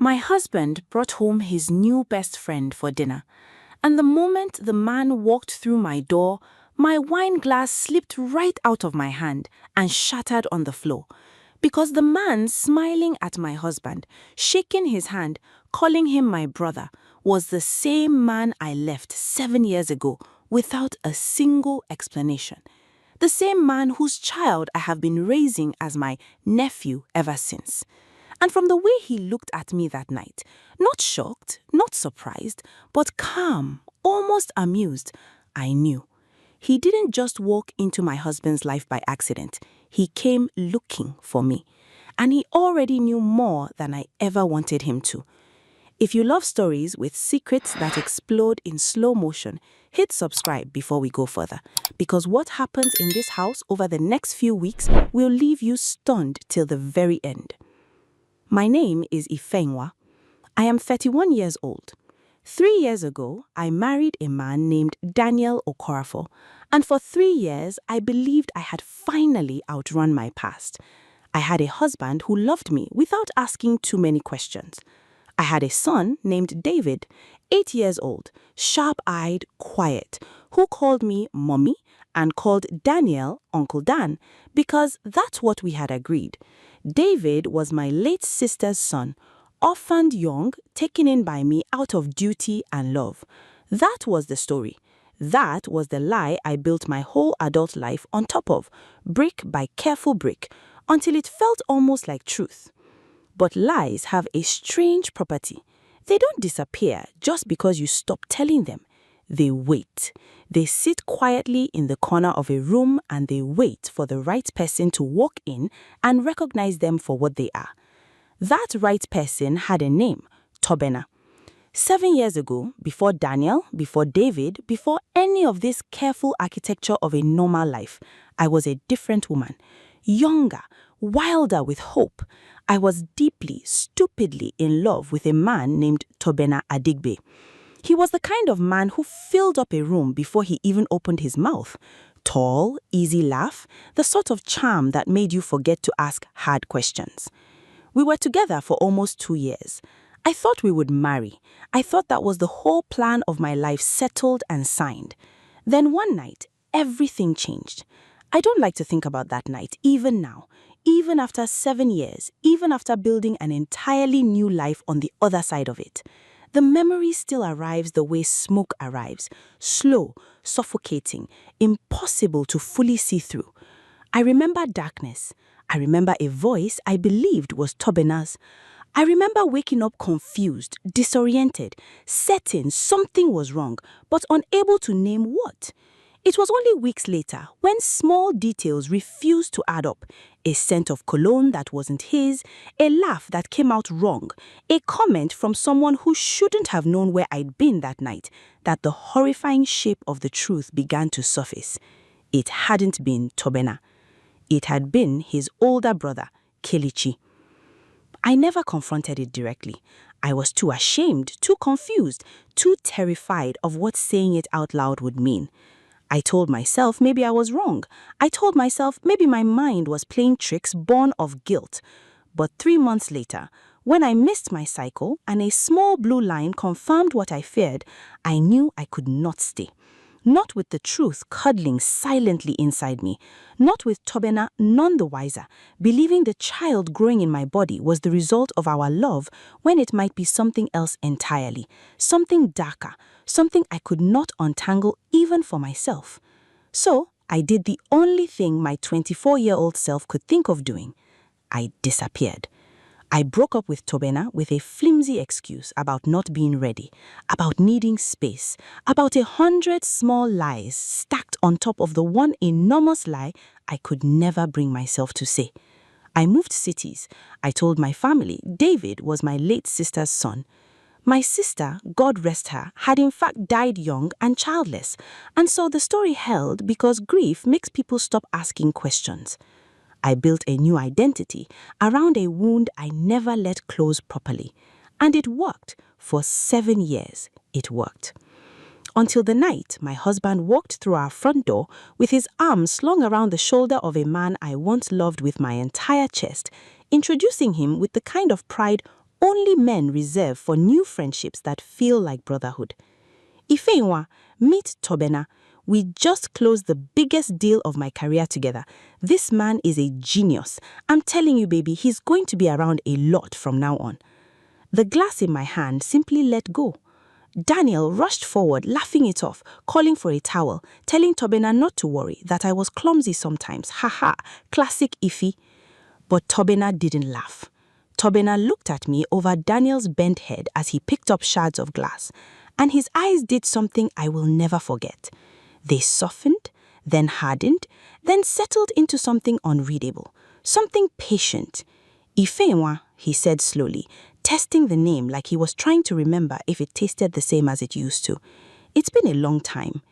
My husband brought home his new best friend for dinner, and the moment the man walked through my door, my wine glass slipped right out of my hand and shattered on the floor. Because the man smiling at my husband, shaking his hand, calling him my brother, was the same man I left 7 years ago without a single explanation. The same man whose child I have been raising as my nephew ever since. And from the way he looked at me that night, not shocked, not surprised, but calm, almost amused, I knew. He didn't just walk into my husband's life by accident. He came looking for me. And he already knew more than I ever wanted him to. If you love stories with secrets that explode in slow motion, hit subscribe before we go further. Because what happens in this house over the next few weeks will leave you stunned till the very end. My name is Ifenwa. I am 31 years old. 3 years ago, I married a man named Daniel Okorafor, and for 3 years, I believed I had finally outrun my past. I had a husband who loved me without asking too many questions. I had a son named David, 8 years old, sharp-eyed, quiet, who called me Mommy and called Daniel Uncle Dan, because that's what we had agreed. David was my late sister's son, orphaned young, taken in by me out of duty and love. That was the story. That was the lie I built my whole adult life on top of, brick by careful brick, until it felt almost like truth. But lies have a strange property. They don't disappear just because you stop telling them. They wait. They sit quietly in the corner of a room and they wait for the right person to walk in and recognize them for what they are. That right person had a name, Tobena. 7 years ago, before Daniel, before David, before any of this careful architecture of a normal life, I was a different woman. Younger, wilder with hope. I was deeply, stupidly in love with a man named Tobena Adigbe. He was the kind of man who filled up a room before he even opened his mouth. Tall, easy laugh, the sort of charm that made you forget to ask hard questions. We were together for almost 2 years. I thought we would marry. I thought that was the whole plan of my life settled and signed. Then one night, everything changed. I don't like to think about that night, even now. Even after 7 years, even after building an entirely new life on the other side of it. The memory still arrives the way smoke arrives, slow, suffocating, impossible to fully see through. I remember darkness. I remember a voice I believed was Tobena's. I remember waking up confused, disoriented, certain something was wrong, but unable to name what. It was only weeks later, when small details refused to add up, a scent of cologne that wasn't his, a laugh that came out wrong, a comment from someone who shouldn't have known where I'd been that night, that the horrifying shape of the truth began to surface. It hadn't been Tobena. It had been his older brother, Kelechi. I never confronted it directly. I was too ashamed, too confused, too terrified of what saying it out loud would mean. I told myself maybe I was wrong. I told myself maybe my mind was playing tricks born of guilt. But 3 months later, when I missed my cycle and a small blue line confirmed what I feared, I knew I could not stay. Not with the truth cuddling silently inside me. Not with Tobena none the wiser, believing the child growing in my body was the result of our love when it might be something else entirely, something darker, something I could not untangle even for myself. So I did the only thing my 24-year-old self could think of doing. I disappeared. I broke up with Tobena with a flimsy excuse about not being ready, about needing space, about 100 small lies stacked on top of the one enormous lie I could never bring myself to say. I moved cities. I told my family David was my late sister's son. My sister, God rest her, had in fact died young and childless, and so the story held because grief makes people stop asking questions. I built a new identity around a wound I never let close properly. And it worked. For 7 years, it worked. Until the night my husband walked through our front door with his arm slung around the shoulder of a man I once loved with my entire chest, introducing him with the kind of pride only men reserve for new friendships that feel like brotherhood. Ifeinwa, meet Tobena. We just closed the biggest deal of my career together. This man is a genius. I'm telling you, baby, he's going to be around a lot from now on. The glass in my hand simply let go. Daniel rushed forward, laughing it off, calling for a towel, telling Tobena not to worry, that I was clumsy sometimes. Haha, classic Ify. But Tobena didn't laugh. Tobena looked at me over Daniel's bent head as he picked up shards of glass, and his eyes did something I will never forget. They softened, then hardened, then settled into something unreadable, something patient. Ifeinwa, he said slowly, testing the name like he was trying to remember if it tasted the same as it used to. It's been a long time.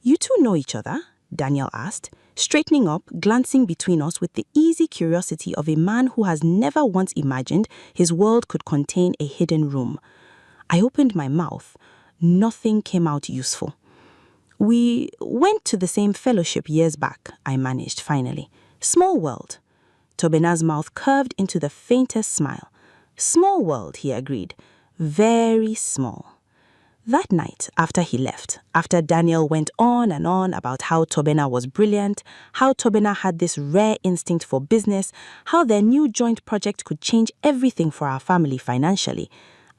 You two know each other? Daniel asked, straightening up, glancing between us with the easy curiosity of a man who has never once imagined his world could contain a hidden room. I opened my mouth. Nothing came out useful. We went to the same fellowship years back, I managed finally. Small world. Tobena's mouth curved into the faintest smile. Small world, he agreed. Very small. That night, after he left, after Daniel went on and on about how Tobena was brilliant, how Tobena had this rare instinct for business, how their new joint project could change everything for our family financially,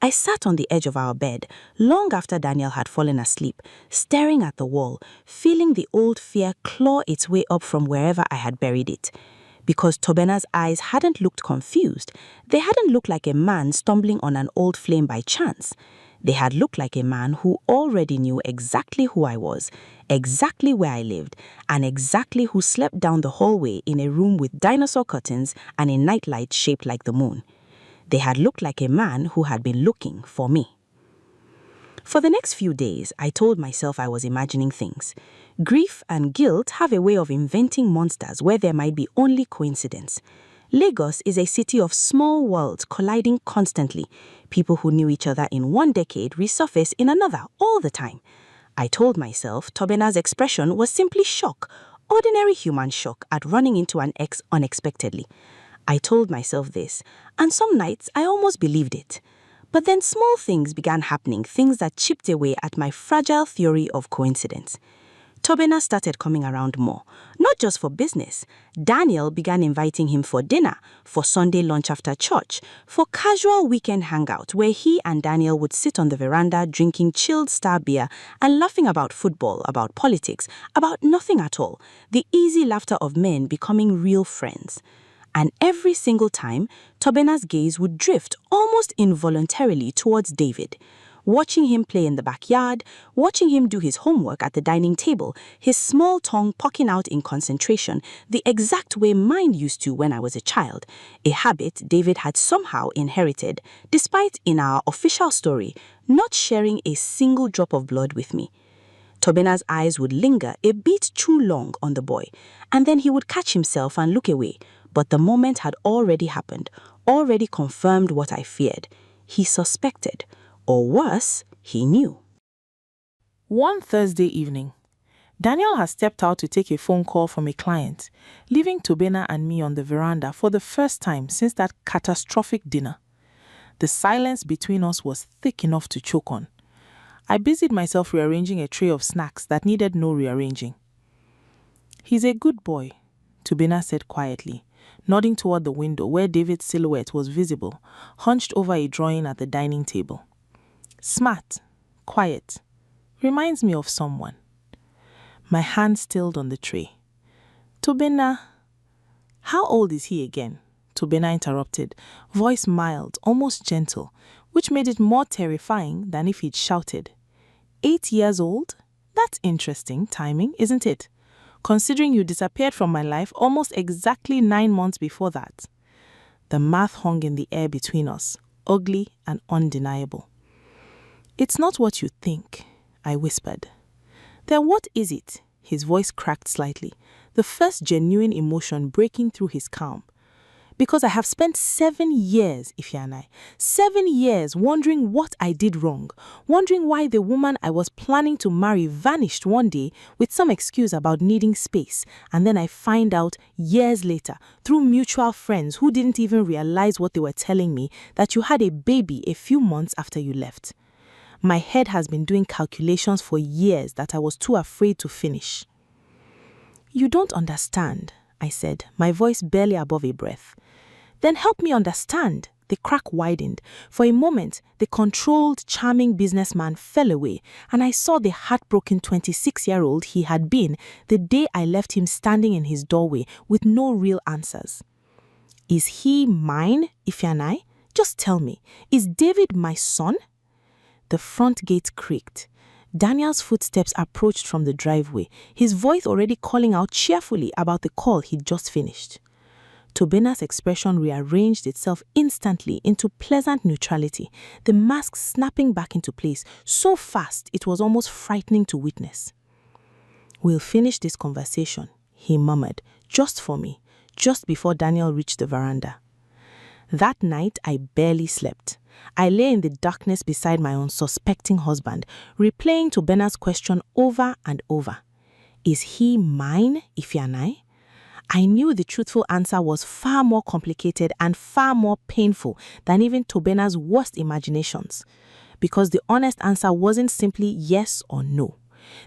I sat on the edge of our bed, long after Daniel had fallen asleep, staring at the wall, feeling the old fear claw its way up from wherever I had buried it. Because Tobena's eyes hadn't looked confused, they hadn't looked like a man stumbling on an old flame by chance. They had looked like a man who already knew exactly who I was, exactly where I lived, and exactly who slept down the hallway in a room with dinosaur curtains and a nightlight shaped like the moon. They had looked like a man who had been looking for me. For the next few days, I told myself I was imagining things. Grief and guilt have a way of inventing monsters where there might be only coincidence. Lagos is a city of small worlds colliding constantly. People who knew each other in one decade resurface in another all the time. I told myself Tobena's expression was simply shock, ordinary human shock at running into an ex unexpectedly. I told myself this, and some nights I almost believed it. But then small things began happening, things that chipped away at my fragile theory of coincidence. Tobena started coming around more, not just for business. Daniel began inviting him for dinner, for Sunday lunch after church, for casual weekend hangout where he and Daniel would sit on the veranda drinking chilled star beer and laughing about football, about politics, about nothing at all, the easy laughter of men becoming real friends. And every single time, Tobena's gaze would drift almost involuntarily towards David. Watching him play in the backyard, watching him do his homework at the dining table, his small tongue poking out in concentration, the exact way mine used to when I was a child, a habit David had somehow inherited, despite, in our official story, not sharing a single drop of blood with me. Tobena's eyes would linger a bit too long on the boy, and then he would catch himself and look away, but the moment had already happened, already confirmed what I feared. He suspected. Or worse, he knew. One Thursday evening, Daniel has stepped out to take a phone call from a client, leaving Tobena and me on the veranda for the first time since that catastrophic dinner. The silence between us was thick enough to choke on. I busied myself rearranging a tray of snacks that needed no rearranging. "He's a good boy," Tobena said quietly, nodding toward the window where David's silhouette was visible, hunched over a drawing at the dining table. "Smart, quiet, reminds me of someone." My hand stilled on the tray. "Tobena, how old is he again?" Tobena interrupted, voice mild, almost gentle, which made it more terrifying than if he'd shouted. 8 years old? That's interesting timing, isn't it? Considering you disappeared from my life almost exactly 9 months before that. The math hung in the air between us, ugly and undeniable. "It's not what you think," I whispered. "Then what is it?" His voice cracked slightly, the first genuine emotion breaking through his calm. Because I have spent 7 years, Ifya and I, 7 years wondering what I did wrong, wondering why the woman I was planning to marry vanished one day with some excuse about needing space, and then I find out years later, through mutual friends who didn't even realize what they were telling me, that you had a baby a few months after you left. My head has been doing calculations for years that I was too afraid to finish. You don't understand, I said, my voice barely above a breath. Then help me understand. The crack widened. For a moment, the controlled, charming businessman fell away, and I saw the heartbroken 26-year-old he had been the day I left him standing in his doorway with no real answers. Is he mine, Ifya and I? Just tell me, is David my son? The front gate creaked. Daniel's footsteps approached from the driveway, his voice already calling out cheerfully about the call he'd just finished. Tobena's expression rearranged itself instantly into pleasant neutrality, the mask snapping back into place so fast it was almost frightening to witness. We'll finish this conversation, he murmured, just for me, just before Daniel reached the veranda. That night, I barely slept. I lay in the darkness beside my unsuspecting husband, replaying Tobena's question over and over. Is he mine, Ifya and I? I knew the truthful answer was far more complicated and far more painful than even Tobena's worst imaginations, because the honest answer wasn't simply yes or no.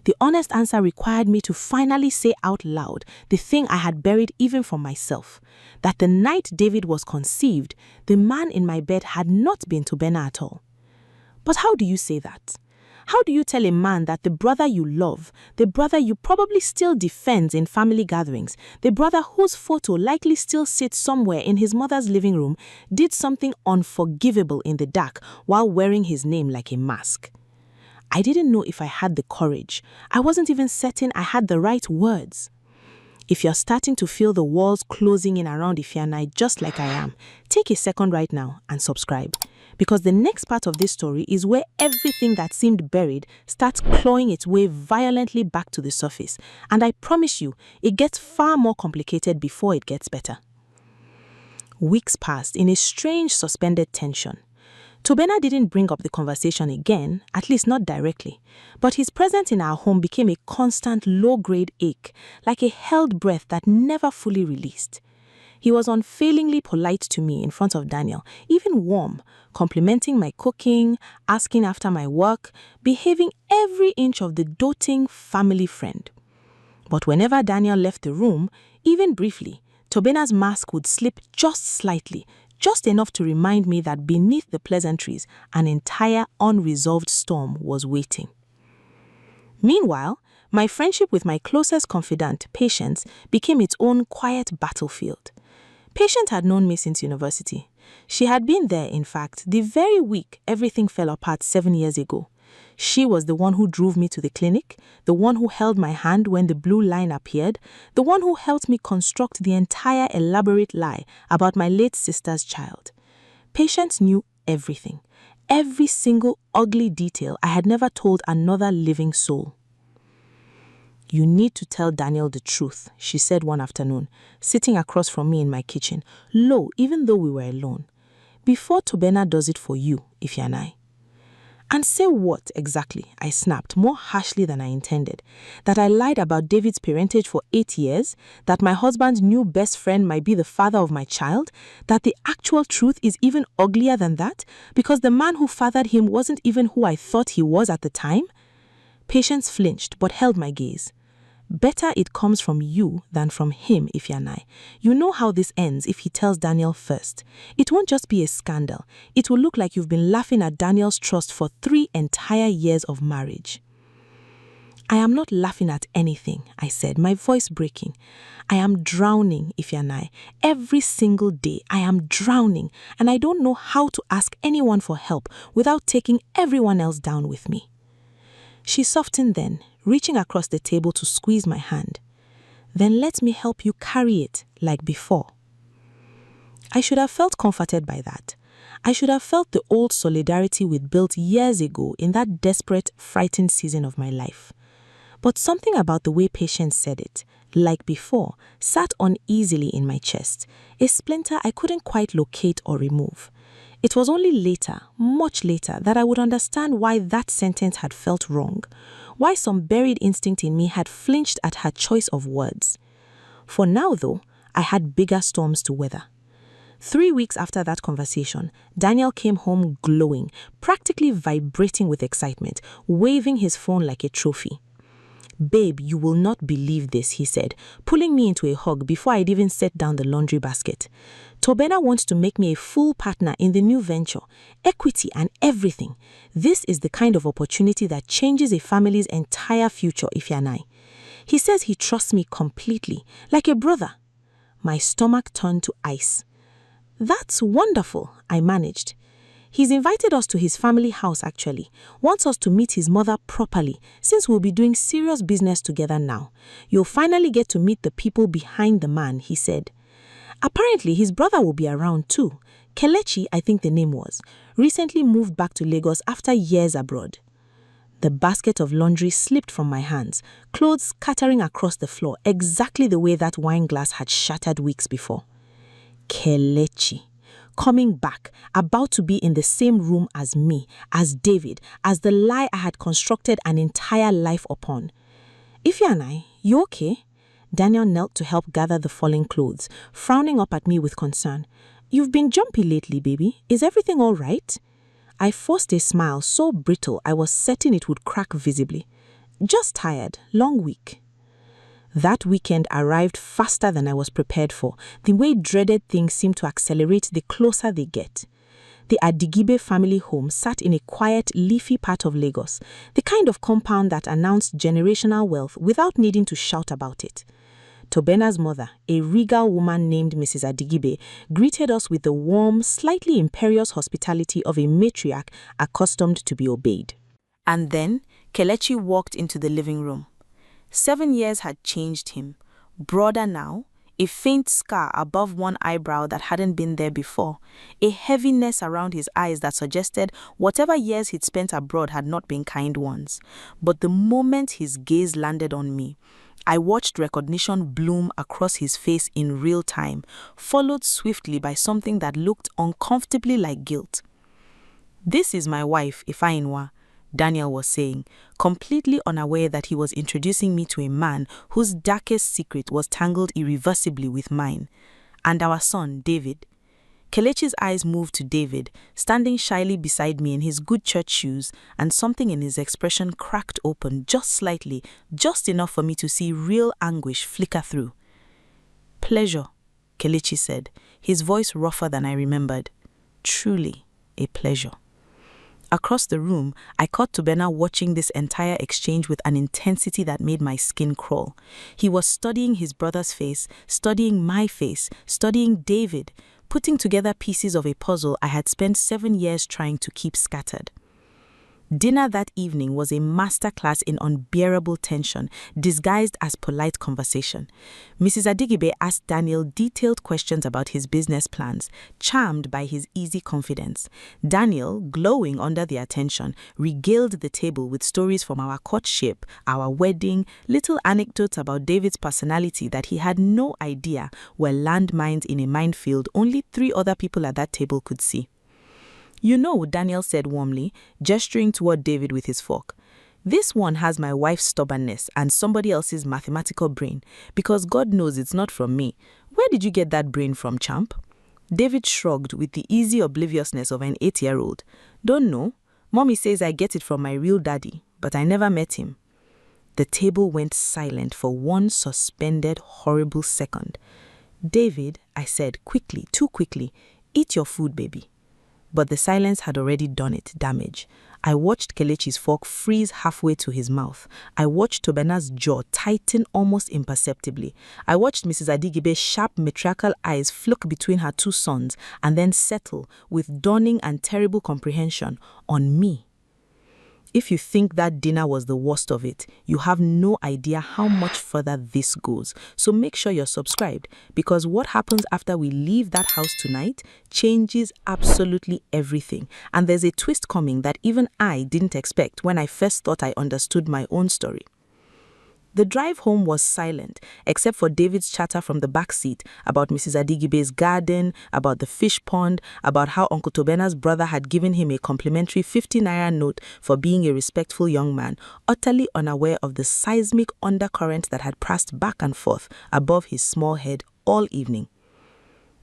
The honest answer required me to finally say out loud the thing I had buried even from myself, that the night David was conceived, the man in my bed had not been Tobena at all. But how do you say that? How do you tell a man that the brother you love, the brother you probably still defend in family gatherings, the brother whose photo likely still sits somewhere in his mother's living room, did something unforgivable in the dark while wearing his name like a mask? I didn't know if I had the courage. I wasn't even certain I had the right words. If you're starting to feel the walls closing in around Ifya and I just like I am, take a second right now and subscribe. Because the next part of this story is where everything that seemed buried starts clawing its way violently back to the surface. And I promise you, it gets far more complicated before it gets better. Weeks passed in a strange suspended tension. Tobena didn't bring up the conversation again, at least not directly, but his presence in our home became a constant low-grade ache, like a held breath that never fully released. He was unfailingly polite to me in front of Daniel, even warm, complimenting my cooking, asking after my work, behaving every inch of the doting family friend. But whenever Daniel left the room, even briefly, Tobena's mask would slip just slightly, just enough to remind me that beneath the pleasantries, an entire unresolved storm was waiting. Meanwhile, my friendship with my closest confidant, Patience, became its own quiet battlefield. Patience had known me since university. She had been there, in fact, the very week everything fell apart 7 years ago. She was the one who drove me to the clinic, the one who held my hand when the blue line appeared, the one who helped me construct the entire elaborate lie about my late sister's child. Patience knew everything, every single ugly detail I had never told another living soul. You need to tell Daniel the truth, she said one afternoon, sitting across from me in my kitchen, low even though we were alone. Before Tobena does it for you, Ifya and I. And say what exactly? I snapped, more harshly than I intended. That I lied about David's parentage for 8 years? That my husband's new best friend might be the father of my child? That the actual truth is even uglier than that? Because the man who fathered him wasn't even who I thought he was at the time? Patience flinched, but held my gaze. Better it comes from you than from him, Ifya and I. You know how this ends if he tells Daniel first. It won't just be a scandal. It will look like you've been laughing at Daniel's trust for 3 entire years of marriage. I am not laughing at anything, I said, my voice breaking. I am drowning, Ifya and I. Every single day, I am drowning, and I don't know how to ask anyone for help without taking everyone else down with me. She softened then, reaching across the table to squeeze my hand. Then let me help you carry it like before. I should have felt comforted by that. I should have felt the old solidarity we'd built years ago in that desperate, frightened season of my life. But something about the way Patience said it, like before, sat uneasily in my chest, a splinter I couldn't quite locate or remove. It was only later, much later, that I would understand why that sentence had felt wrong, why some buried instinct in me had flinched at her choice of words. For now, though, I had bigger storms to weather. 3 weeks after that conversation, Daniel came home glowing, practically vibrating with excitement, waving his phone like a trophy. "Babe, you will not believe this," he said, pulling me into a hug before I'd even set down the laundry basket. "Tobena wants to make me a full partner in the new venture, equity and everything. This is the kind of opportunity that changes a family's entire future, Ifeanyi. He says he trusts me completely, like a brother." My stomach turned to ice. "That's wonderful," I managed. "He's invited us to his family house actually, wants us to meet his mother properly since we'll be doing serious business together now. You'll finally get to meet the people behind the man," he said. Apparently his brother will be around too. Kelechi, I think the name was, recently moved back to Lagos after years abroad. The basket of laundry slipped from my hands, clothes scattering across the floor exactly the way that wine glass had shattered weeks before. Kelechi. Coming back, about to be in the same room as me, as David, as the lie I had constructed an entire life upon. "Ifeanyi, you okay?" Daniel knelt to help gather the falling clothes, frowning up at me with concern. "You've been jumpy lately, baby. Is everything all right?" I forced a smile so brittle I was certain it would crack visibly. "Just tired, long week." That weekend arrived faster than I was prepared for, the way dreaded things seem to accelerate the closer they get. The Adigibe family home sat in a quiet, leafy part of Lagos, the kind of compound that announced generational wealth without needing to shout about it. Tobena's mother, a regal woman named Mrs. Adigibe, greeted us with the warm, slightly imperious hospitality of a matriarch accustomed to be obeyed. And then Kelechi walked into the living room. 7 years had changed him. Broader now, a faint scar above one eyebrow that hadn't been there before, a heaviness around his eyes that suggested whatever years he'd spent abroad had not been kind ones. But the moment his gaze landed on me, I watched recognition bloom across his face in real time, followed swiftly by something that looked uncomfortably like guilt. "This is my wife, Ifeanyi," Daniel was saying, completely unaware that he was introducing me to a man whose darkest secret was tangled irreversibly with mine. "And our son, David." Kelechi's eyes moved to David, standing shyly beside me in his good church shoes, and something in his expression cracked open just slightly, just enough for me to see real anguish flicker through. "Pleasure," Kelechi said, his voice rougher than I remembered. "Truly a pleasure." Across the room, I caught Tobena watching this entire exchange with an intensity that made my skin crawl. He was studying his brother's face, studying my face, studying David, putting together pieces of a puzzle I had spent 7 years trying to keep scattered. Dinner that evening was a masterclass in unbearable tension, disguised as polite conversation. Mrs. Adigibe asked Daniel detailed questions about his business plans, charmed by his easy confidence. Daniel, glowing under the attention, regaled the table with stories from our courtship, our wedding, little anecdotes about David's personality that he had no idea were landmines in a minefield only 3 other people at that table could see. "You know," Daniel said warmly, gesturing toward David with his fork, "this one has my wife's stubbornness and somebody else's mathematical brain, because God knows it's not from me. Where did you get that brain from, champ?" David shrugged with the easy obliviousness of an 8-year-old. "Don't know. Mommy says I get it from my real daddy, but I never met him." The table went silent for one suspended, horrible second. "David," I said quickly, too quickly, "eat your food, baby." But the silence had already done it damage. I watched Kelechi's fork freeze halfway to his mouth. I watched Tobena's jaw tighten almost imperceptibly. I watched Mrs. Adigibe's sharp matriarchal eyes flick between her 2 sons and then settle, with dawning and terrible comprehension, on me. If you think that dinner was the worst of it, you have no idea how much further this goes. So make sure you're subscribed, because what happens after we leave that house tonight changes absolutely everything. And there's a twist coming that even I didn't expect when I first thought I understood my own story. The drive home was silent, except for David's chatter from the back seat about Mrs. Adigibe's garden, about the fish pond, about how Uncle Tobena's brother had given him a complimentary 50 naira note for being a respectful young man, utterly unaware of the seismic undercurrent that had passed back and forth above his small head all evening.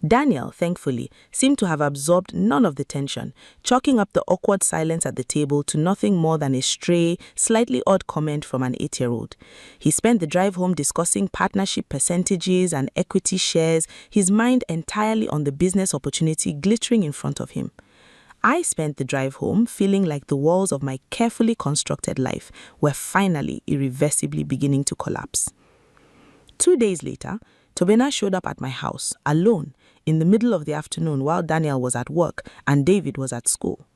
Daniel, thankfully, seemed to have absorbed none of the tension, chalking up the awkward silence at the table to nothing more than a stray, slightly odd comment from an 8-year-old. He spent the drive home discussing partnership percentages and equity shares, his mind entirely on the business opportunity glittering in front of him. I spent the drive home feeling like the walls of my carefully constructed life were finally irreversibly beginning to collapse. 2 days later, Tobena showed up at my house, alone, in the middle of the afternoon while Daniel was at work and David was at school.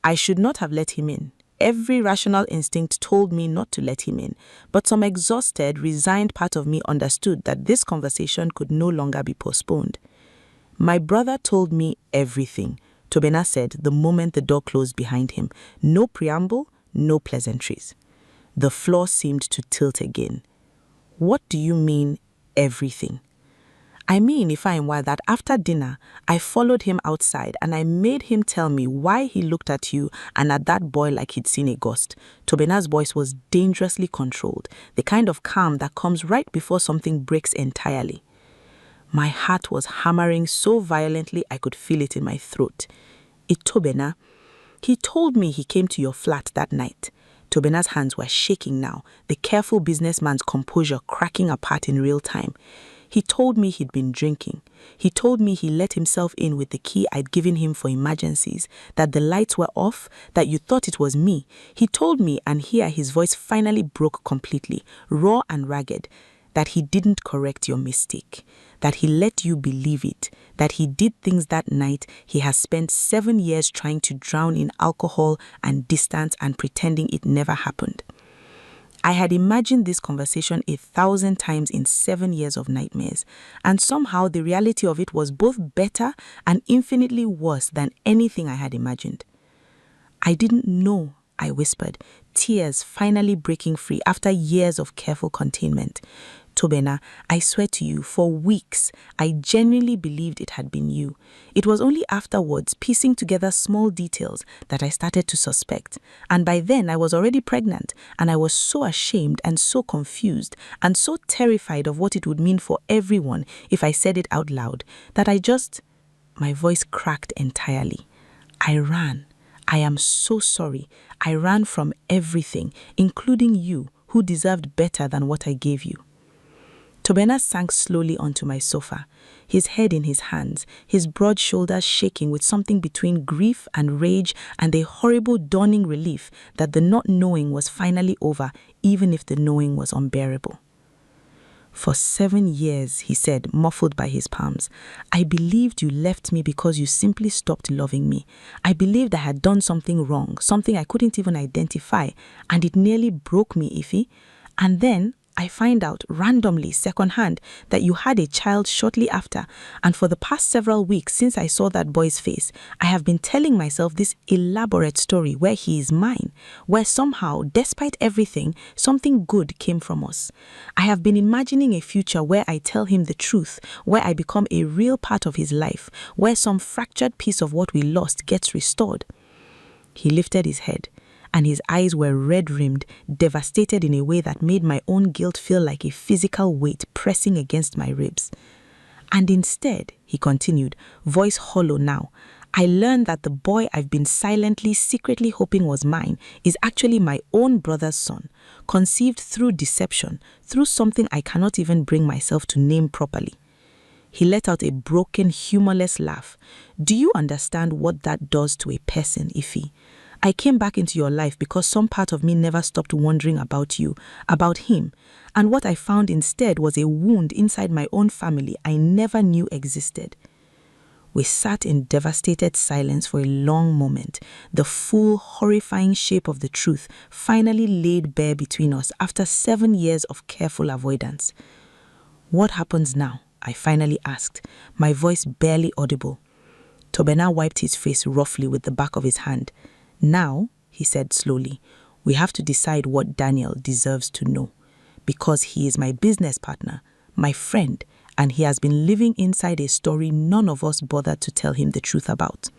I should not have let him in. Every rational instinct told me not to let him in, but some exhausted, resigned part of me understood that this conversation could no longer be postponed. My brother told me everything, Tobena said the moment the door closed behind him. No preamble, no pleasantries. The floor seemed to tilt again. What do you mean, everything? I mean, Ifeanyi, that after dinner, I followed him outside and I made him tell me why he looked at you and at that boy like he'd seen a ghost. Tobena's voice was dangerously controlled, the kind of calm that comes right before something breaks entirely. My heart was hammering so violently I could feel it in my throat. Tobena, he told me he came to your flat that night. Tobena's hands were shaking now, the careful businessman's composure cracking apart in real time. He told me he'd been drinking. He told me he let himself in with the key I'd given him for emergencies, that the lights were off, that you thought it was me. He told me, and here his voice finally broke completely, raw and ragged, that he didn't correct your mistake, that he let you believe it, that he did things that night he has spent 7 years trying to drown in alcohol and distance and pretending it never happened. I had imagined this conversation 1,000 times in 7 years of nightmares, and somehow the reality of it was both better and infinitely worse than anything I had imagined. I didn't know, I whispered, tears finally breaking free after years of careful containment. Tobena, I swear to you, for weeks, I genuinely believed it had been you. It was only afterwards, piecing together small details, that I started to suspect. And by then, I was already pregnant, and I was so ashamed and so confused and so terrified of what it would mean for everyone if I said it out loud, that my voice cracked entirely. I ran. I am so sorry. I ran from everything, including you, who deserved better than what I gave you. Tobena sank slowly onto my sofa, his head in his hands, his broad shoulders shaking with something between grief and rage and a horrible dawning relief that the not knowing was finally over, even if the knowing was unbearable. For 7 years, he said, muffled by his palms, I believed you left me because you simply stopped loving me. I believed I had done something wrong, something I couldn't even identify, and it nearly broke me, Ify. And then I find out randomly, secondhand, that you had a child shortly after, and for the past several weeks since I saw that boy's face, I have been telling myself this elaborate story where he is mine, where somehow, despite everything, something good came from us. I have been imagining a future where I tell him the truth, where I become a real part of his life, where some fractured piece of what we lost gets restored. He lifted his head, and his eyes were red-rimmed, devastated in a way that made my own guilt feel like a physical weight pressing against my ribs. And instead, he continued, voice hollow now, I learned that the boy I've been silently, secretly hoping was mine is actually my own brother's son, conceived through deception, through something I cannot even bring myself to name properly. He let out a broken, humorless laugh. Do you understand what that does to a person, Ify? I came back into your life because some part of me never stopped wondering about you, about him, and what I found instead was a wound inside my own family I never knew existed. We sat in devastated silence for a long moment, the full, horrifying shape of the truth finally laid bare between us after 7 years of careful avoidance. What happens now? I finally asked, my voice barely audible. Tobena wiped his face roughly with the back of his hand. Now, he said slowly, we have to decide what Daniel deserves to know. because he is my business partner, my friend, and he has been living inside a story none of us bothered to tell him the truth about.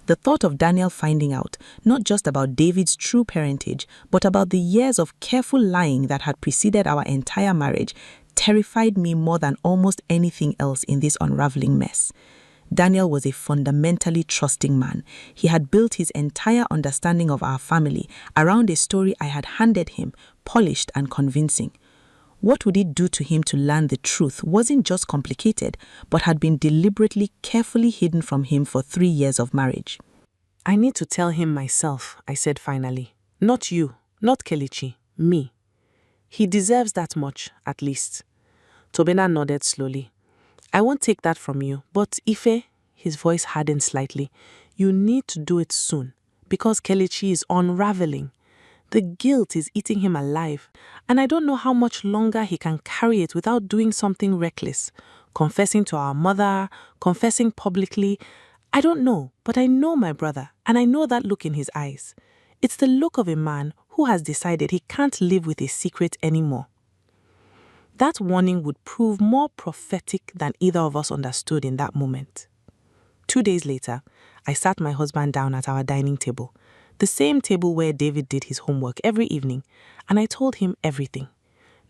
The thought of Daniel finding out, not just about David's true parentage, but about the years of careful lying that had preceded our entire marriage, terrified me more than almost anything else in this unraveling mess. Daniel was a fundamentally trusting man. He had built his entire understanding of our family around a story I had handed him, polished and convincing. What would it do to him to learn the truth wasn't just complicated, but had been deliberately, carefully hidden from him for 3 years of marriage? I need to tell him myself, I said finally. Not you, not Kelechi, me. He deserves that much, at least. Tobena nodded slowly. I won't take that from you, but Ife, his voice hardened slightly, you need to do it soon, because Kelechi is unraveling. The guilt is eating him alive, and I don't know how much longer he can carry it without doing something reckless, confessing to our mother, confessing publicly. I don't know, but I know my brother, and I know that look in his eyes. It's the look of a man who has decided he can't live with a secret anymore. That warning would prove more prophetic than either of us understood in that moment. 2 days later, I sat my husband down at our dining table, the same table where David did his homework every evening, and I told him everything.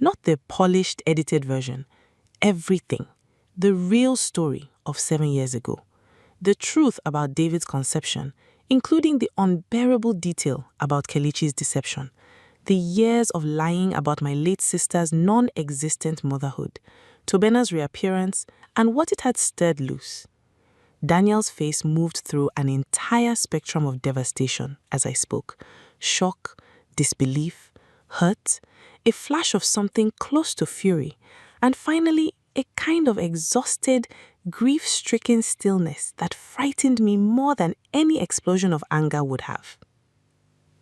Not the polished, edited version. Everything. The real story of 7 years ago. The truth about David's conception, including the unbearable detail about Kelechi's deception. The years of lying about my late sister's non-existent motherhood, Tobena's reappearance, and what it had stirred loose. Daniel's face moved through an entire spectrum of devastation as I spoke. Shock, disbelief, hurt, a flash of something close to fury, and finally a kind of exhausted, grief-stricken stillness that frightened me more than any explosion of anger would have.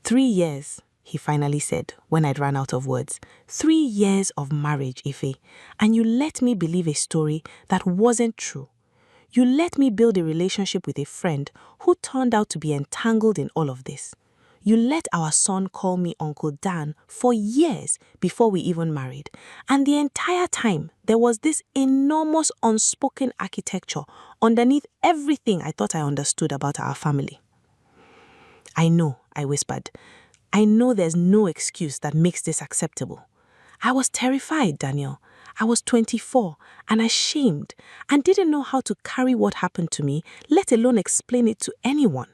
3 years, he finally said when I'd run out of words. 3 years of marriage, Ife, and you let me believe a story that wasn't true. You let me build a relationship with a friend who turned out to be entangled in all of this. You let our son call me Uncle Dan for years before we even married. And the entire time, there was this enormous unspoken architecture underneath everything I thought I understood about our family. I know, I whispered. I know there's no excuse that makes this acceptable. I was terrified, Daniel. I was 24 and ashamed and didn't know how to carry what happened to me, let alone explain it to anyone.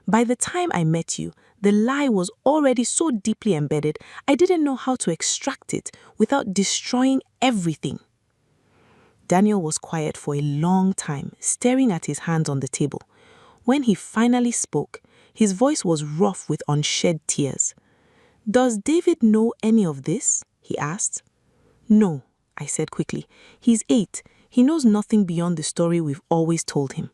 By the time I met you, the lie was already so deeply embedded, I didn't know how to extract it without destroying everything. Daniel was quiet for a long time, staring at his hands on the table. When he finally spoke, his voice was rough with unshed tears. Does David know any of this? He asked. No, I said quickly. He's 8. He knows nothing beyond the story we've always told him.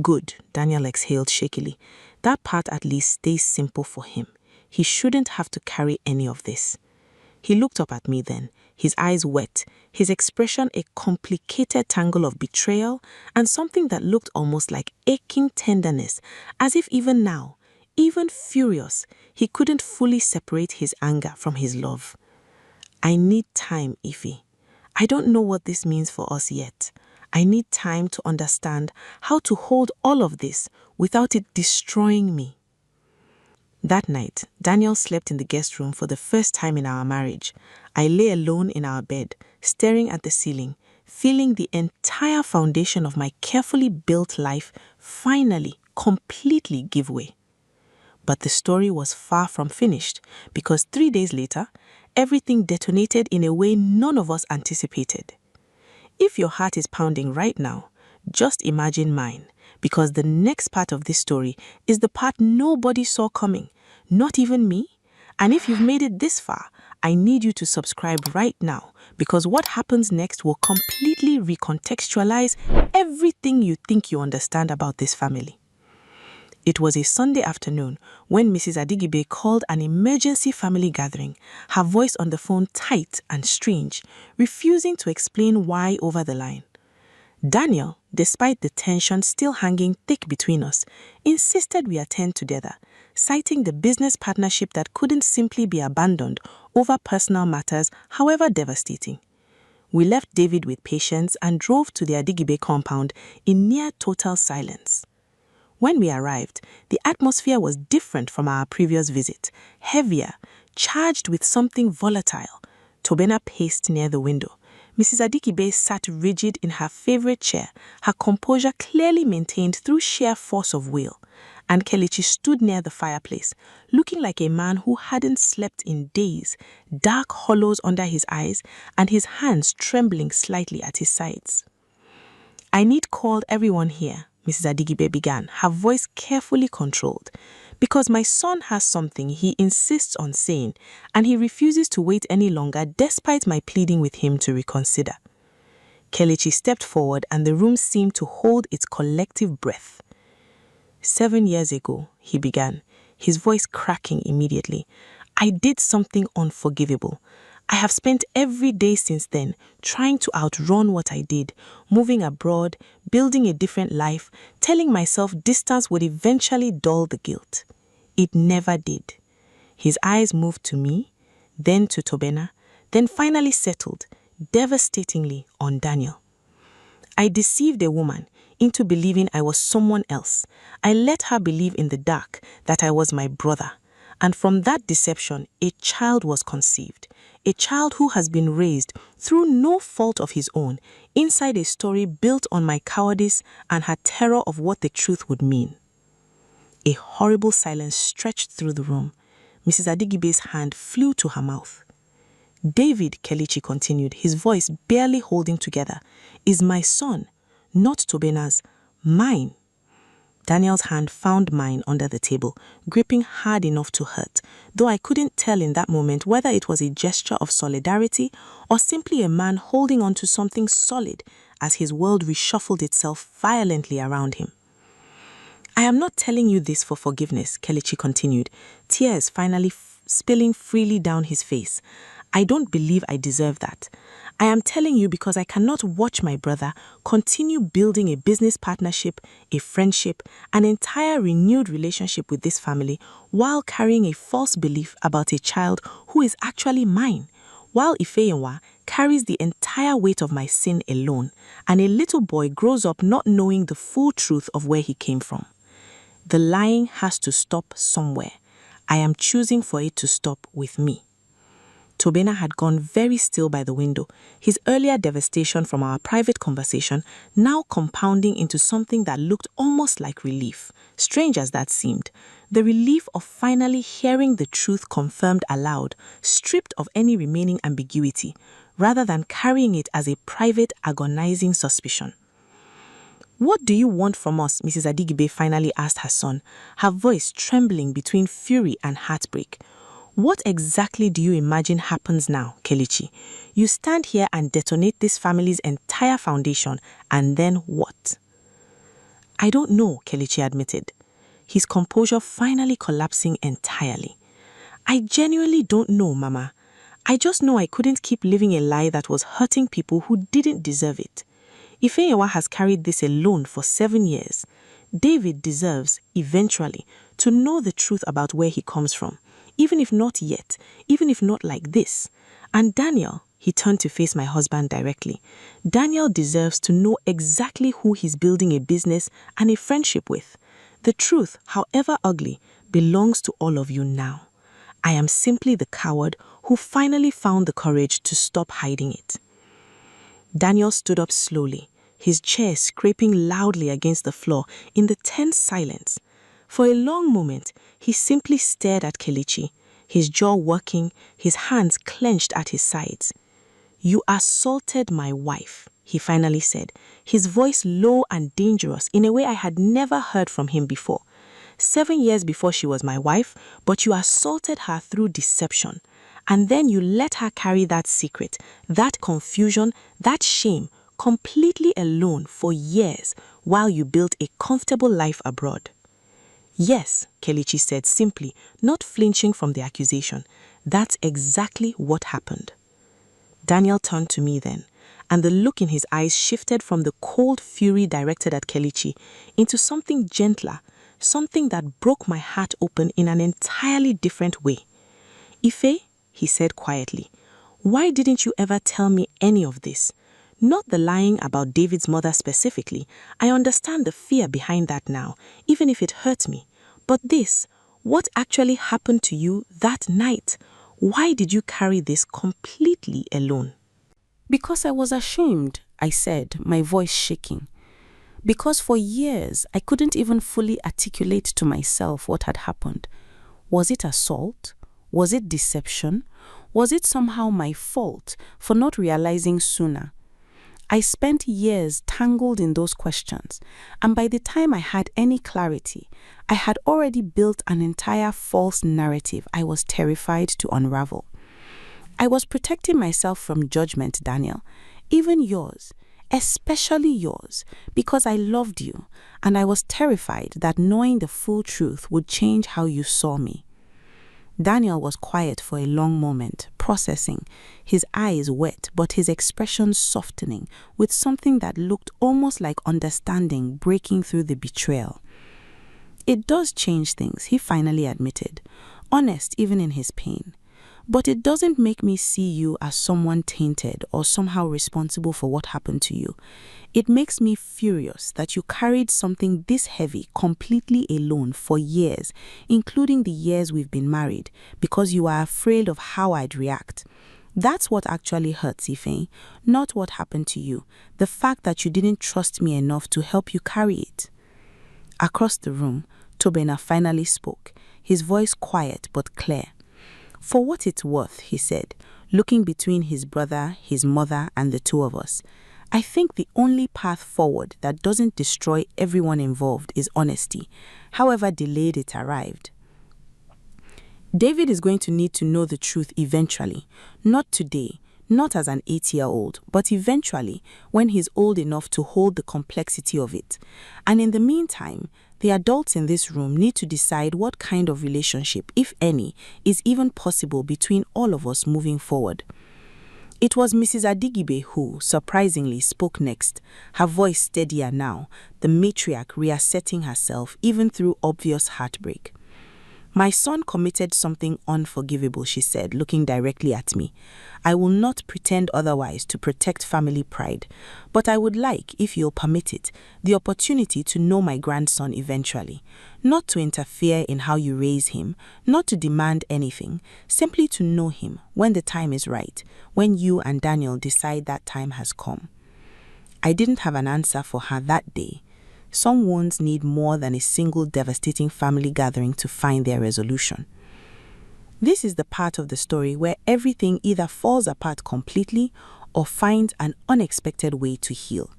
Good, Daniel exhaled shakily. That part at least stays simple for him. He shouldn't have to carry any of this. He looked up at me then, his eyes wet, his expression a complicated tangle of betrayal and something that looked almost like aching tenderness, as if even now, even furious, he couldn't fully separate his anger from his love. I need time, Ife. I don't know what this means for us yet. I need time to understand how to hold all of this without it destroying me. That night, Daniel slept in the guest room for the first time in our marriage. I lay alone in our bed, staring at the ceiling, feeling the entire foundation of my carefully built life finally, completely give way. But the story was far from finished because 3 days later, everything detonated in a way none of us anticipated. If your heart is pounding right now, just imagine mine, because the next part of this story is the part nobody saw coming, not even me. And if you've made it this far, I need you to subscribe right now, because what happens next will completely recontextualize everything you think you understand about this family. It was a Sunday afternoon when Mrs. Adigibe called an emergency family gathering, her voice on the phone tight and strange, refusing to explain why over the line. Daniel, despite the tension still hanging thick between us, insisted we attend together, citing the business partnership that couldn't simply be abandoned over personal matters, however devastating. We left David with patience and drove to the Adigibe compound in near total silence. When we arrived, the atmosphere was different from our previous visit, heavier, charged with something volatile. Tobena paced near the window. Mrs. Adigibe sat rigid in her favorite chair, her composure clearly maintained through sheer force of will. And Kelechi stood near the fireplace, looking like a man who hadn't slept in days, dark hollows under his eyes and his hands trembling slightly at his sides. "I need call everyone here," Mrs. Adigibe began, her voice carefully controlled, "because my son has something he insists on saying, and he refuses to wait any longer despite my pleading with him to reconsider." Kelechi stepped forward and the room seemed to hold its collective breath. "7 years ago," he began, his voice cracking immediately, "I did something unforgivable. I have spent every day since then trying to outrun what I did, moving abroad, building a different life, telling myself distance would eventually dull the guilt. It never did." His eyes moved to me, then to Tobena, then finally settled, devastatingly, on Daniel. "I deceived a woman into believing I was someone else. I let her believe in the dark that I was my brother. And from that deception, a child was conceived. A child who has been raised through no fault of his own, inside a story built on my cowardice and her terror of what the truth would mean." A horrible silence stretched through the room. Mrs. Adigibe's hand flew to her mouth. "David," Kelechi continued, his voice barely holding together, "is my son, not Tobena's, mine." Daniel's hand found mine under the table, gripping hard enough to hurt, though I couldn't tell in that moment whether it was a gesture of solidarity or simply a man holding on to something solid as his world reshuffled itself violently around him. "I am not telling you this for forgiveness," Kelechi continued, tears finally spilling freely down his face. "I don't believe I deserve that. I am telling you because I cannot watch my brother continue building a business partnership, a friendship, an entire renewed relationship with this family while carrying a false belief about a child who is actually mine, while Ifeyenwa carries the entire weight of my sin alone, and a little boy grows up not knowing the full truth of where he came from. The lying has to stop somewhere. I am choosing for it to stop with me." Tobena had gone very still by the window, his earlier devastation from our private conversation now compounding into something that looked almost like relief, strange as that seemed, the relief of finally hearing the truth confirmed aloud, stripped of any remaining ambiguity, rather than carrying it as a private, agonizing suspicion. "What do you want from us?" Mrs. Adigibe finally asked her son, her voice trembling between fury and heartbreak. "What exactly do you imagine happens now, Kelechi? You stand here and detonate this family's entire foundation, and then what?" "I don't know," Kelechi admitted, his composure finally collapsing entirely. "I genuinely don't know, Mama. I just know I couldn't keep living a lie that was hurting people who didn't deserve it. Ifeyewa has carried this alone for 7 years. David deserves, eventually, to know the truth about where he comes from, even if not yet, even if not like this. And Daniel," he turned to face my husband directly, "Daniel deserves to know exactly who he's building a business and a friendship with. The truth, however ugly, belongs to all of you now. I am simply the coward who finally found the courage to stop hiding it." Daniel stood up slowly, his chair scraping loudly against the floor in the tense silence. For a long moment, he simply stared at Kelechi, his jaw working, his hands clenched at his sides. "You assaulted my wife," he finally said, his voice low and dangerous in a way I had never heard from him before. 7 years before she was my wife, but you assaulted her through deception. And then you let her carry that secret, that confusion, that shame, completely alone for years while you built a comfortable life abroad." "Yes," Kelechi said simply, not flinching from the accusation. "That's exactly what happened." Daniel turned to me then, and the look in his eyes shifted from the cold fury directed at Kelechi into something gentler, something that broke my heart open in an entirely different way. "Ife," he said quietly, "why didn't you ever tell me any of this? Not the lying about David's mother specifically. I understand the fear behind that now, even if it hurt me. But this, what actually happened to you that night? Why did you carry this completely alone?" Because I was ashamed, I said, my voice shaking. Because for years, I couldn't even fully articulate to myself what had happened. Was it assault? Was it deception? Was it somehow my fault for not realizing sooner? I spent years tangled in those questions, and by the time I had any clarity, I had already built an entire false narrative I was terrified to unravel. I was protecting myself from judgment, Daniel, even yours, especially yours, because I loved you, and I was terrified that knowing the full truth would change how you saw me. Daniel was quiet for a long moment, processing, his eyes wet but his expression softening with something that looked almost like understanding breaking through the betrayal. "It does change things," he finally admitted, honest even in his pain. "But it doesn't make me see you as someone tainted or somehow responsible for what happened to you. It makes me furious that you carried something this heavy completely alone for years, including the years we've been married, because you are afraid of how I'd react. That's what actually hurts, Ife, not what happened to you. The fact that you didn't trust me enough to help you carry it." Across the room, Tobena finally spoke, his voice quiet but clear. "For what it's worth," he said, looking between his brother, his mother, and the two of us, "I think the only path forward that doesn't destroy everyone involved is honesty, however delayed it arrived. David is going to need to know the truth eventually, not today, not as an 8-year-old, but eventually when he's old enough to hold the complexity of it. And in the meantime, the adults in this room need to decide what kind of relationship, if any, is even possible between all of us moving forward." It was Mrs. Adigibe who, surprisingly, spoke next, her voice steadier now, the matriarch reasserting herself even through obvious heartbreak. "My son committed something unforgivable," she said, looking directly at me. "I will not pretend otherwise to protect family pride, but I would like, if you'll permit it, the opportunity to know my grandson eventually. Not to interfere in how you raise him, not to demand anything, simply to know him when the time is right, when you and Daniel decide that time has come." I didn't have an answer for her that day. Some wounds need more than a single devastating family gathering to find their resolution. This is the part of the story where everything either falls apart completely or finds an unexpected way to heal.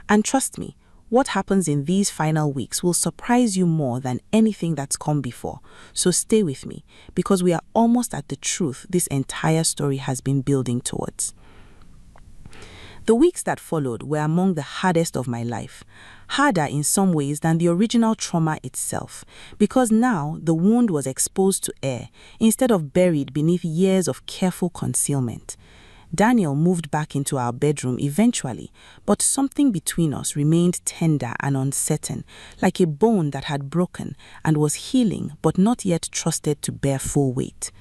And trust me, what happens in these final weeks will surprise you more than anything that's come before. So stay with me, because we are almost at the truth this entire story has been building towards. The weeks that followed were among the hardest of my life, harder in some ways than the original trauma itself, because now the wound was exposed to air instead of buried beneath years of careful concealment. Daniel moved back into our bedroom eventually, but something between us remained tender and uncertain, like a bone that had broken and was healing but not yet trusted to bear full weight.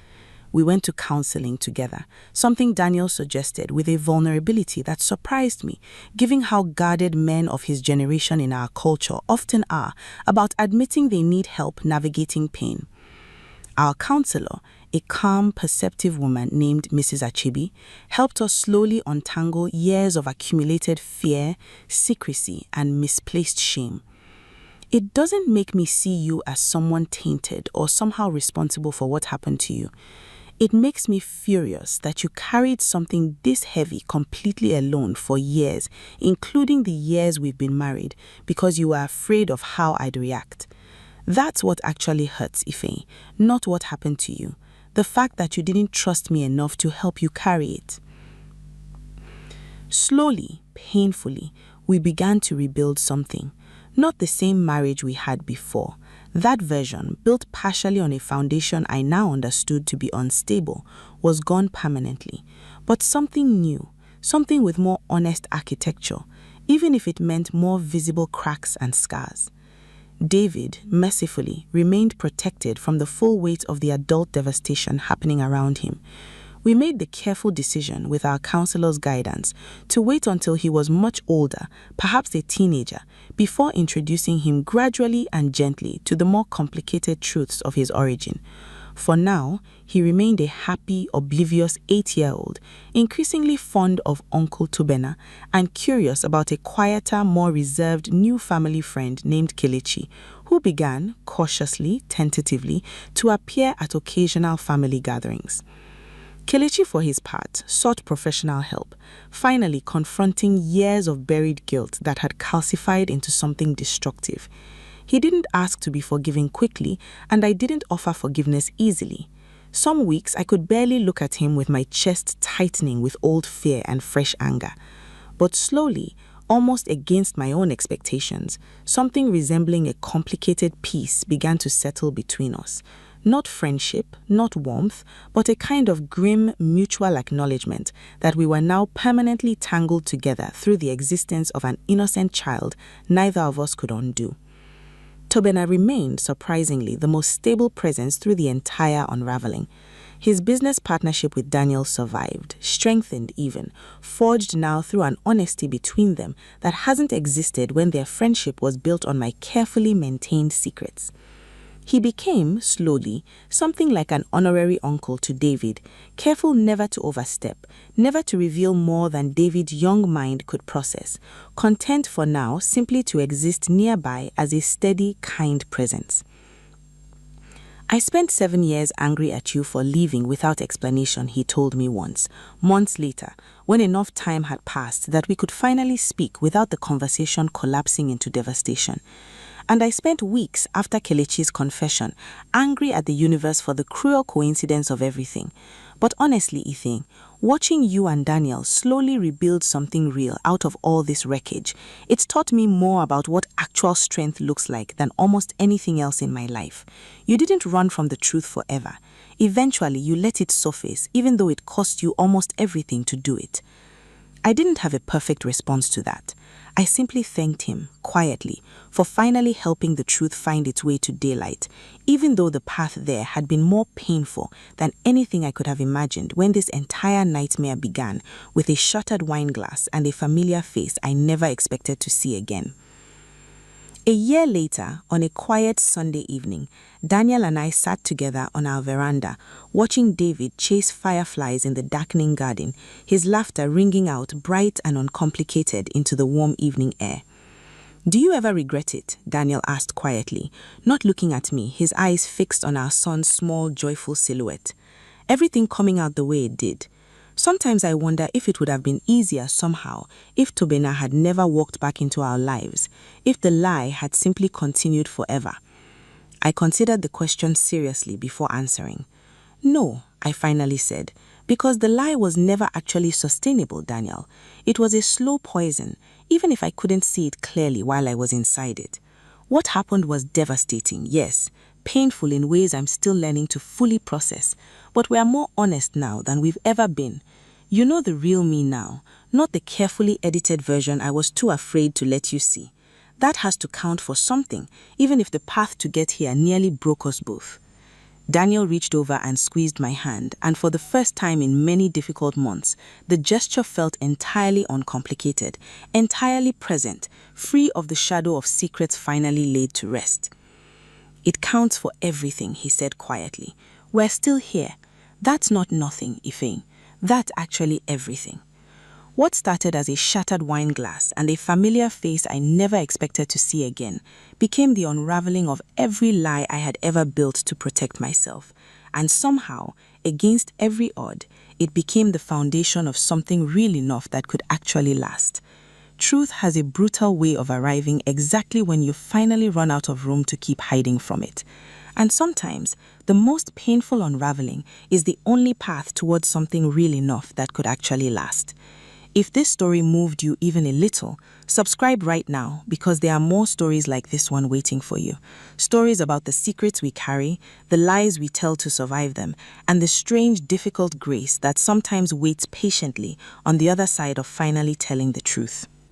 We went to counseling together, something Daniel suggested with a vulnerability that surprised me, given how guarded men of his generation in our culture often are about admitting they need help navigating pain. Our counselor, a calm, perceptive woman named Mrs. Achibi, helped us slowly untangle years of accumulated fear, secrecy, and misplaced shame. "It doesn't make me see you as someone tainted or somehow responsible for what happened to you. It makes me furious that you carried something this heavy completely alone for years, including the years we've been married, because you were afraid of how I'd react. That's what actually hurts, Ife, not what happened to you. The fact that you didn't trust me enough to help you carry it." Slowly, painfully, we began to rebuild something. Not the same marriage we had before. That version, built partially on a foundation I now understood to be unstable, was gone permanently. But something new, something with more honest architecture, even if it meant more visible cracks and scars. David, mercifully, remained protected from the full weight of the adult devastation happening around him. We made the careful decision, with our counselor's guidance, to wait until he was much older, perhaps a teenager, before introducing him gradually and gently to the more complicated truths of his origin. For now, he remained a happy, oblivious 8-year-old, increasingly fond of Uncle Tobena and curious about a quieter, more reserved new family friend named Kelechi, who began, cautiously, tentatively, to appear at occasional family gatherings. Kelechi, for his part, sought professional help, finally confronting years of buried guilt that had calcified into something destructive. He didn't ask to be forgiven quickly, and I didn't offer forgiveness easily. Some weeks I could barely look at him with my chest tightening with old fear and fresh anger. But slowly, almost against my own expectations, something resembling a complicated peace began to settle between us. Not friendship, not warmth, but a kind of grim mutual acknowledgement that we were now permanently tangled together through the existence of an innocent child neither of us could undo. Tobena remained, surprisingly, the most stable presence through the entire unraveling. His business partnership with Daniel survived, strengthened even, forged now through an honesty between them that hasn't existed when their friendship was built on my carefully maintained secrets. He became, slowly, something like an honorary uncle to David, careful never to overstep, never to reveal more than David's young mind could process, content for now simply to exist nearby as a steady, kind presence. I spent 7 years angry at you for leaving without explanation, he told me once, months later, when enough time had passed that we could finally speak without the conversation collapsing into devastation. And I spent weeks after Kelechi's confession, angry at the universe for the cruel coincidence of everything. But honestly, Ethan, watching you and Daniel slowly rebuild something real out of all this wreckage, it's taught me more about what actual strength looks like than almost anything else in my life. You didn't run from the truth forever. Eventually, you let it surface, even though it cost you almost everything to do it. I didn't have a perfect response to that. I simply thanked him, quietly, for finally helping the truth find its way to daylight, even though the path there had been more painful than anything I could have imagined when this entire nightmare began with a shattered wine glass and a familiar face I never expected to see again. A year later, on a quiet Sunday evening, Daniel and I sat together on our veranda, watching David chase fireflies in the darkening garden, his laughter ringing out bright and uncomplicated into the warm evening air. "Do you ever regret it?" Daniel asked quietly, not looking at me, his eyes fixed on our son's small, joyful silhouette. "Everything coming out the way it did. Sometimes I wonder if it would have been easier somehow if Tobena had never walked back into our lives, if the lie had simply continued forever." I considered the question seriously before answering. "No," I finally said, "because the lie was never actually sustainable, Daniel. It was a slow poison, even if I couldn't see it clearly while I was inside it. What happened was devastating, yes, painful in ways I'm still learning to fully process, but we are more honest now than we've ever been. You know the real me now, not the carefully edited version I was too afraid to let you see. That has to count for something, even if the path to get here nearly broke us both." Daniel reached over and squeezed my hand, and for the first time in many difficult months, the gesture felt entirely uncomplicated, entirely present, free of the shadow of secrets finally laid to rest. "It counts for everything," he said quietly. "We're still here. That's not nothing, Ifeanyi. That's actually everything." What started as a shattered wine glass and a familiar face I never expected to see again became the unraveling of every lie I had ever built to protect myself. And somehow, against every odd, it became the foundation of something real enough that could actually last. Truth has a brutal way of arriving exactly when you finally run out of room to keep hiding from it. And sometimes, the most painful unraveling is the only path towards something real enough that could actually last. If this story moved you even a little, subscribe right now because there are more stories like this one waiting for you. Stories about the secrets we carry, the lies we tell to survive them, and the strange, difficult grace that sometimes waits patiently on the other side of finally telling the truth.